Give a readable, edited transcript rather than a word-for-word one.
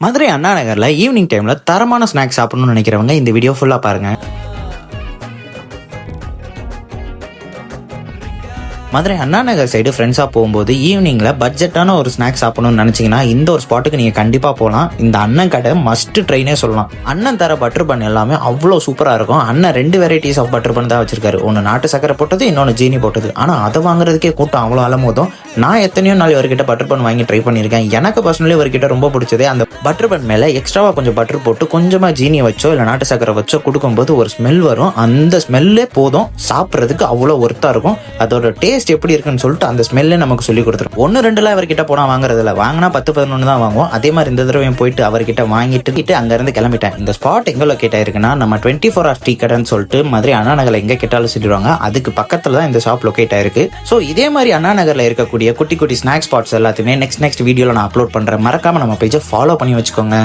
மதுரை அண்ணா நகர்ல ஈவினிங் டைம்ல தரமான ஸ்நாக்ஸ் சாப்பிடணும்னு நினைக்கிறவங்க இந்த வீடியோ ஃபுல்லா பாருங்க. மதுரை அண்ணா நகர் சைடு ஃப்ரெண்ட்ஸாக போகும்போது ஈவினிங்கில் பட்ஜெட்டான ஒரு ஸ்நாக்ஸ் சாப்பிடணும்னு நினச்சிங்கன்னா இந்த ஒரு ஸ்பாட்டுக்கு நீங்கள் கண்டிப்பாக போகலாம். இந்த அண்ணன் கடை மஸ்ட் ட்ரைனே சொல்லலாம். அண்ணன் தர பட்டர் பன் எல்லாமே அவ்வளோ சூப்பராக இருக்கும். அண்ணன் 2 வெரைட்டிஸ் ஆஃப் பட்டர் பன் தான் வச்சிருக்காரு. ஒன்று நாட்டு சக்கரை போட்டது, இன்னொன்று ஜீனி போட்டது. ஆனால் அதை வாங்குறதுக்கே கூட்டம் அவ்வளோ அலமோதும். நான் எத்தனையோ நாள் இவர்கிட்ட பட்டர் பன் வாங்கி ட்ரை பண்ணியிருக்கேன். எனக்கு பர்சனலி இவர்கிட்ட ரொம்ப பிடிச்சதே அந்த பட்டர் பன் மேலே எக்ஸ்ட்ராவாக கொஞ்சம் பட்டர் போட்டு கொஞ்சமாக ஜீனி வச்சோ இல்லை நாட்டு சக்கரை வச்சோ கொடுக்கும்போது ஒரு ஸ்மெல் வரும். அந்த ஸ்மெல்லே போதும், சாப்பிட்றதுக்கு அவ்வளோ ஒர்த்தாக இருக்கும். அதோட டேஸ்ட் எப்படி இருக்குன்னு சொல்லிட்டு அந்த ஸ்மெல்லே நமக்கு சொல்லி கொடுத்துரும். 1-2 அவர்கிட்ட போனா வாங்குறதுல வாங்கினா 10-11 தான் வாங்குவோம். அதே மாதிரி இந்த தடவையும் போயிட்டு அவர்கிட்ட வாங்கிட்டு அங்க இருந்து கிளம்பிட்டேன். இந்த ஸ்பாட் எங்க லொக்கேட் ஆயிருக்குன்னா நம்ம 24 hours டீ கடைன்னு சொல்லிட்டு மதுரை அண்ணா நகர்ல எங்க கேட்டாலும் சொல்லிடுவாங்க. அதுக்கு பக்கத்துல தான் இந்த ஷாப் லொக்கேட் ஆயிருக்கு. ஸோ இதே மாதிரி அண்ணா நகர்ல இருக்கக்கூடிய குட்டி குட்டி ஸ்நாக்ஸ் ஸ்பாட்ஸ் எல்லாத்தையுமே நெக்ஸ்ட் வீடியோல நான் அப்லோட் பண்றேன். மறக்காம நம்ம பேஜை ஃபாலோ பண்ணி வச்சுக்கோங்க.